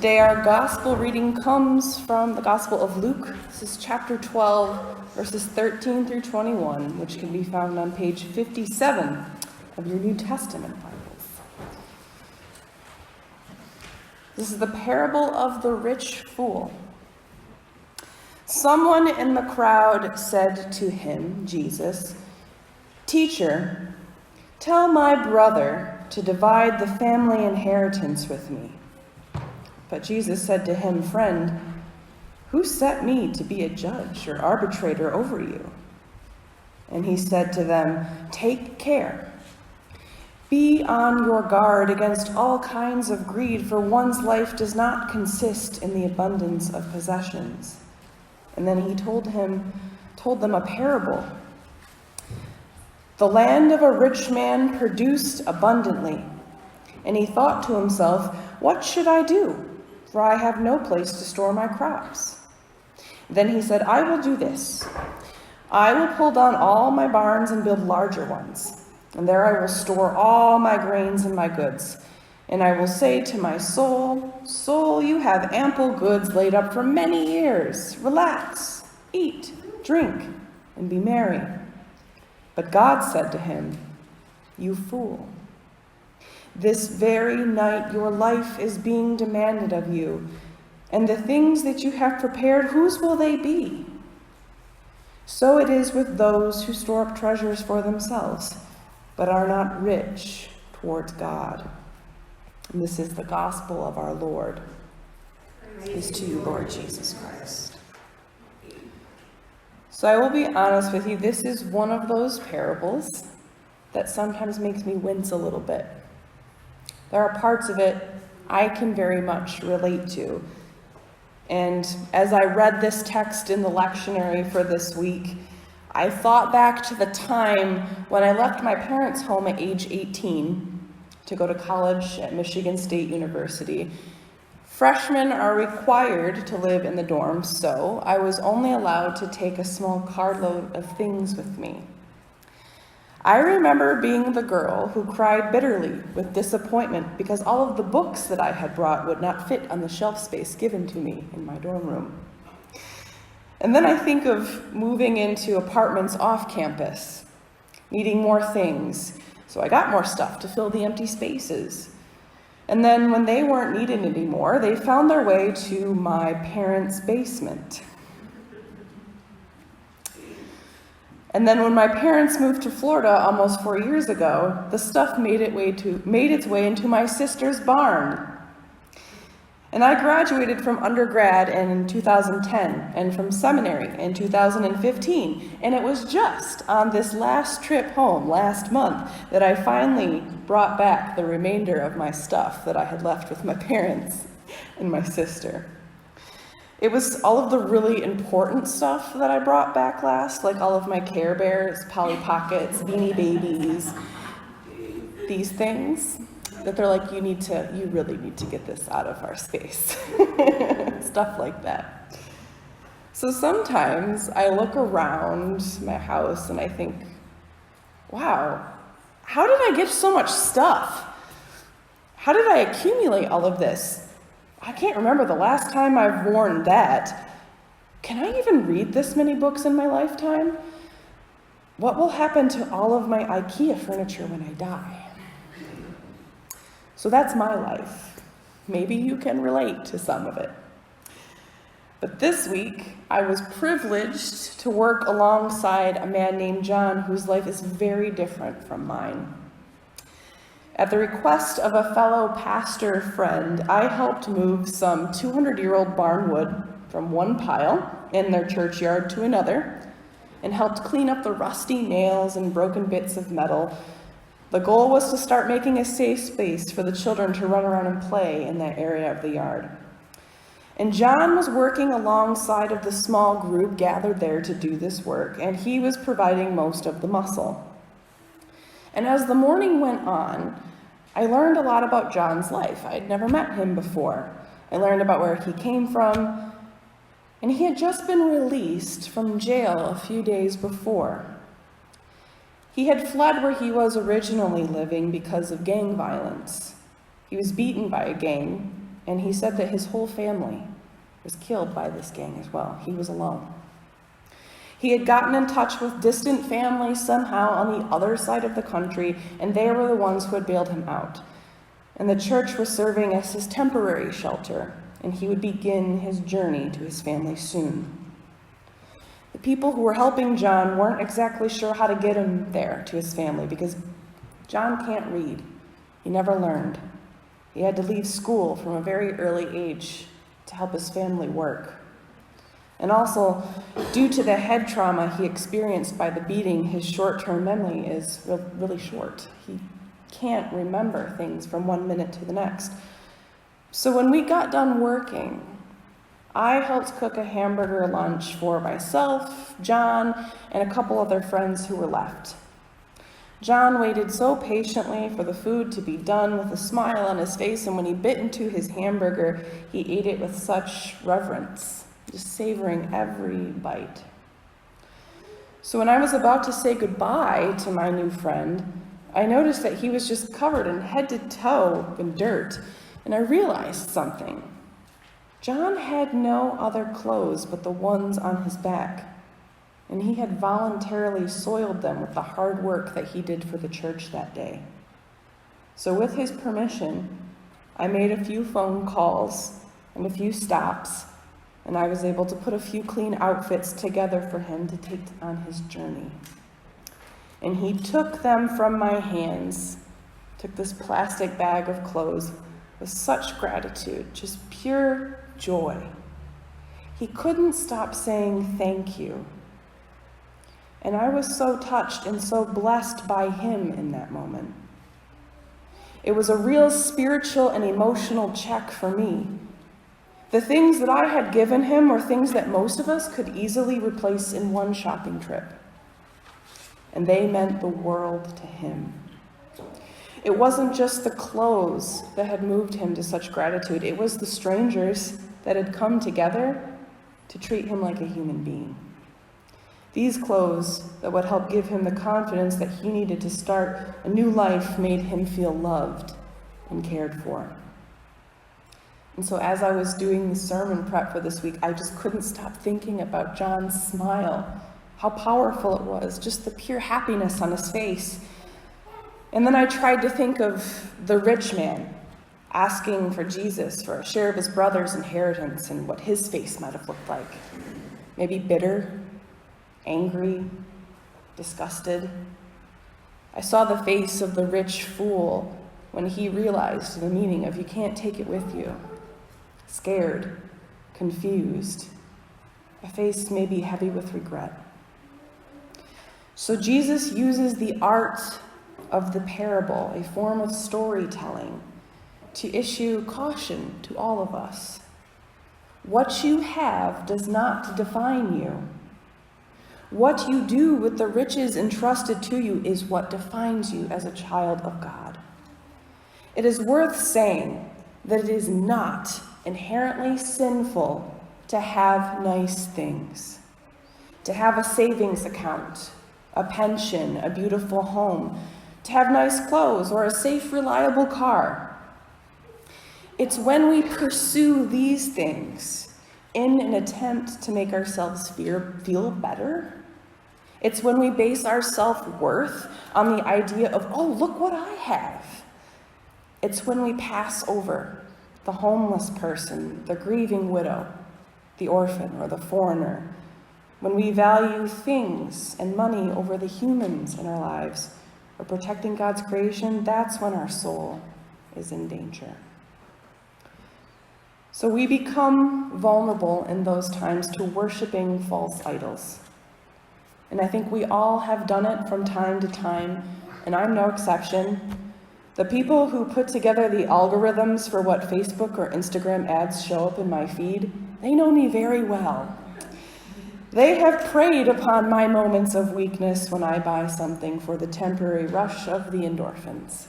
Today our gospel reading comes from the Gospel of Luke. This is chapter 12, verses 13 through 21, which can be found on page 57 of your New Testament Bibles. This is the parable of the rich fool. Someone in the crowd said to him, Jesus, "Teacher, tell my brother to divide the family inheritance with me." But Jesus said to him, "Friend, who set me to be a judge or arbitrator over you?" And he said to them, "Take care. Be on your guard against all kinds of greed, for one's life does not consist in the abundance of possessions." And then he told them a parable. The land of a rich man produced abundantly, and he thought to himself, "What should I do? For I have no place to store my crops." Then he said, "I will do this. I will pull down all my barns and build larger ones, and there I will store all my grains and my goods. And I will say to my soul, 'Soul, you have ample goods laid up for many years. Relax, eat, drink, and be merry.' But God said to him, 'You fool. This very night your life is being demanded of you, and the things that you have prepared, whose will they be?' So it is with those who store up treasures for themselves, but are not rich towards God." And this is the gospel of our Lord. Praise to you, Lord Jesus Christ. So I will be honest with you, this is one of those parables that sometimes makes me wince a little bit. There are parts of it I can very much relate to. And as I read this text in the lectionary for this week, I thought back to the time when I left my parents' home at age 18 to go to college at Michigan State University. Freshmen are required to live in the dorms, so I was only allowed to take a small carload of things with me. I remember being the girl who cried bitterly with disappointment because all of the books that I had brought would not fit on the shelf space given to me in my dorm room. And then I think of moving into apartments off campus, needing more things, so I got more stuff to fill the empty spaces. And then when they weren't needed anymore, they found their way to my parents' basement. And then when my parents moved to Florida almost 4 years ago, the stuff made its way into my sister's barn. And I graduated from undergrad in 2010 and from seminary in 2015. And it was just on this last trip home last month that I finally brought back the remainder of my stuff that I had left with my parents and my sister. It was all of the really important stuff that I brought back last, like all of my Care Bears, Polly Pockets, Beanie Babies, these things that they're like, you really need to get this out of our space. Stuff like that. So sometimes I look around my house and I think, wow, how did I get so much stuff? How did I accumulate all of this? I can't remember the last time I've worn that. Can I even read this many books in my lifetime? What will happen to all of my IKEA furniture when I die? So that's my life. Maybe you can relate to some of it. But this week, I was privileged to work alongside a man named John, whose life is very different from mine. At the request of a fellow pastor friend, I helped move some 200-year-old barn wood from one pile in their churchyard to another, and helped clean up the rusty nails and broken bits of metal. The goal was to start making a safe space for the children to run around and play in that area of the yard. And John was working alongside of the small group gathered there to do this work, and he was providing most of the muscle. And as the morning went on, I learned a lot about John's life. I had never met him before. I learned about where he came from, and he had just been released from jail a few days before. He had fled where he was originally living because of gang violence. He was beaten by a gang, and he said that his whole family was killed by this gang as well. He was alone. He had gotten in touch with distant families somehow on the other side of the country, and they were the ones who had bailed him out. And the church was serving as his temporary shelter, and he would begin his journey to his family soon. The people who were helping John weren't exactly sure how to get him there to his family because John can't read. He never learned. He had to leave school from a very early age to help his family work. And also, due to the head trauma he experienced by the beating, his short-term memory is really short. He can't remember things from one minute to the next. So when we got done working, I helped cook a hamburger lunch for myself, John, and a couple other friends who were left. John waited so patiently for the food to be done with a smile on his face, and when he bit into his hamburger, he ate it with such reverence, just savoring every bite. So when I was about to say goodbye to my new friend, I noticed that he was just covered in head to toe in dirt, and I realized something. John had no other clothes but the ones on his back, and he had voluntarily soiled them with the hard work that he did for the church that day. So with his permission, I made a few phone calls and a few stops, and I was able to put a few clean outfits together for him to take on his journey. And he took them from my hands, took this plastic bag of clothes with such gratitude, just pure joy. He couldn't stop saying thank you. And I was so touched and so blessed by him in that moment. It was a real spiritual and emotional check for me. The things that I had given him were things that most of us could easily replace in one shopping trip. And they meant the world to him. It wasn't just the clothes that had moved him to such gratitude. It was the strangers that had come together to treat him like a human being. These clothes that would help give him the confidence that he needed to start a new life made him feel loved and cared for. And so as I was doing the sermon prep for this week, I just couldn't stop thinking about John's smile, how powerful it was, just the pure happiness on his face. And then I tried to think of the rich man asking for Jesus for a share of his brother's inheritance and what his face might have looked like. Maybe bitter, angry, disgusted. I saw the face of the rich fool when he realized the meaning of you can't take it with you. Scared, confused, a face maybe heavy with regret. So Jesus uses the art of the parable, a form of storytelling, to issue caution to all of us. What you have does not define you. What you do with the riches entrusted to you is what defines you as a child of God. It is worth saying that it is not inherently sinful to have nice things, to have a savings account, a pension, a beautiful home, to have nice clothes or a safe, reliable car. It's when we pursue these things in an attempt to make ourselves feel better. It's when we base our self-worth on the idea of, oh, look what I have. It's when we pass over the homeless person, the grieving widow, the orphan, or the foreigner. When we value things and money over the humans in our lives, or protecting God's creation, that's when our soul is in danger. So we become vulnerable in those times to worshiping false idols. And I think we all have done it from time to time, and I'm no exception. The people who put together the algorithms for what Facebook or Instagram ads show up in my feed, they know me very well. They have preyed upon my moments of weakness when I buy something for the temporary rush of the endorphins.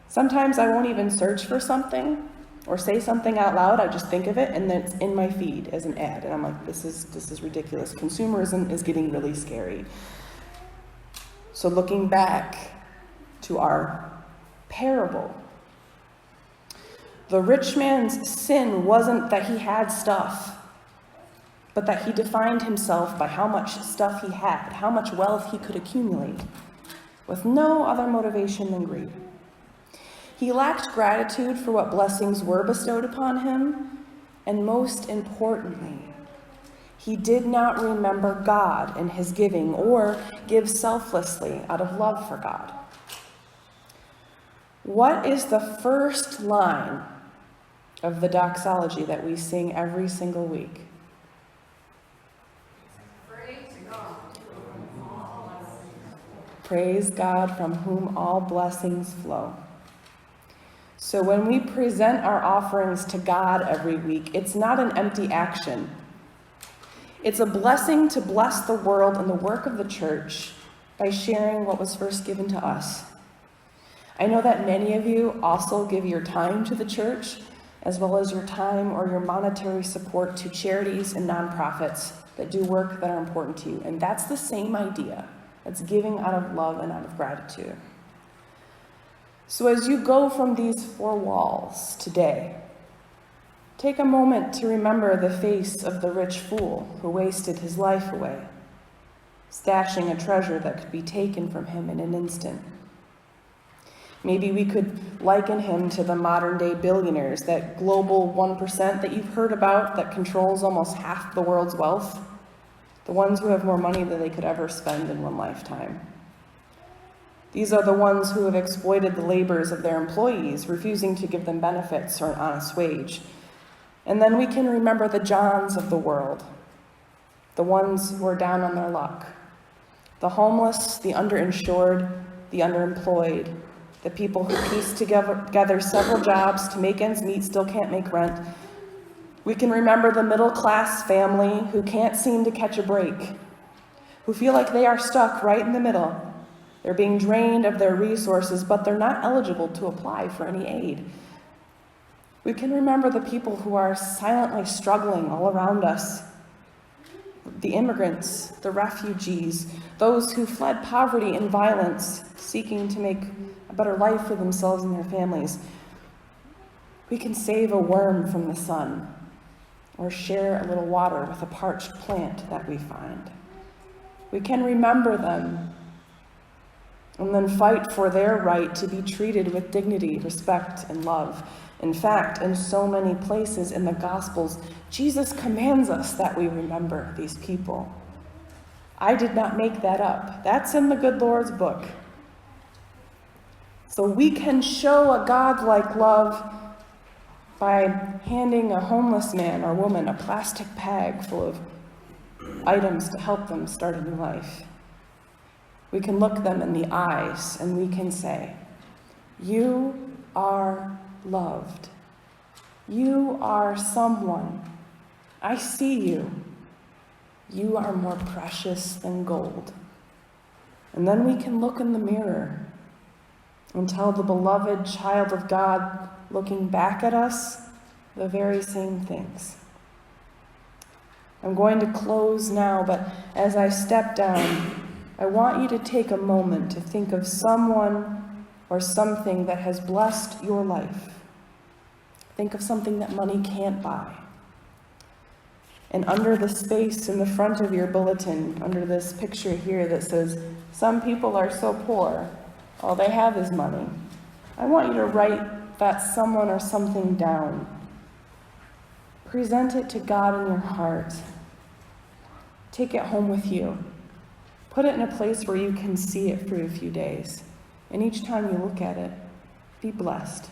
Sometimes I won't even search for something or say something out loud. I just think of it, and then it's in my feed as an ad. And I'm like, this is ridiculous. Consumerism is getting really scary. So looking back to our parable, The rich man's sin wasn't that he had stuff, but that he defined himself by how much stuff he had, how much wealth he could accumulate, with no other motivation than greed. He lacked gratitude for what blessings were bestowed upon him, and most importantly, he did not remember God in his giving or give selflessly out of love for God. What is the first line of the doxology that we sing every single week? Praise God from whom all blessings flow. So when we present our offerings to God every week, it's not an empty action. It's a blessing to bless the world and the work of the church by sharing what was first given to us. I know that many of you also give your time to the church, as well as your time or your monetary support to charities and nonprofits that do work that are important to you. And that's the same idea. It's giving out of love and out of gratitude. So as you go from these four walls today, take a moment to remember the face of the rich fool who wasted his life away, stashing a treasure that could be taken from him in an instant. Maybe we could liken him to the modern-day billionaires, that global 1% that you've heard about that controls almost half the world's wealth, the ones who have more money than they could ever spend in one lifetime. These are the ones who have exploited the labors of their employees, refusing to give them benefits or an honest wage. And then we can remember the Johns of the world, the ones who are down on their luck, the homeless, the underinsured, the underemployed, the people who piece together several jobs to make ends meet, still can't make rent. We can remember the middle-class family who can't seem to catch a break, who feel like they are stuck right in the middle. They're being drained of their resources, but they're not eligible to apply for any aid. We can remember the people who are silently struggling all around us, the immigrants, the refugees, those who fled poverty and violence, seeking to make a better life for themselves and their families. We can save a worm from the sun, or share a little water with a parched plant that we find. We can remember them and then fight for their right to be treated with dignity, respect, and love. In fact, in so many places in the Gospels, Jesus commands us that we remember these people. I did not make that up. That's in the good Lord's book. So we can show a God-like love by handing a homeless man or woman a plastic bag full of items to help them start a new life. We can look them in the eyes and we can say, "You are loved. You are someone. I see you. You are more precious than gold." And then we can look in the mirror and tell the beloved child of God looking back at us the very same things. I'm going to close now, but as I step down, I want you to take a moment to think of someone or something that has blessed your life. Think of something that money can't buy. And under the space in the front of your bulletin, under this picture here that says, "Some people are so poor, all they have is money," I want you to write that someone or something down. Present it to God in your heart. Take it home with you. Put it in a place where you can see it for a few days. And each time you look at it, be blessed.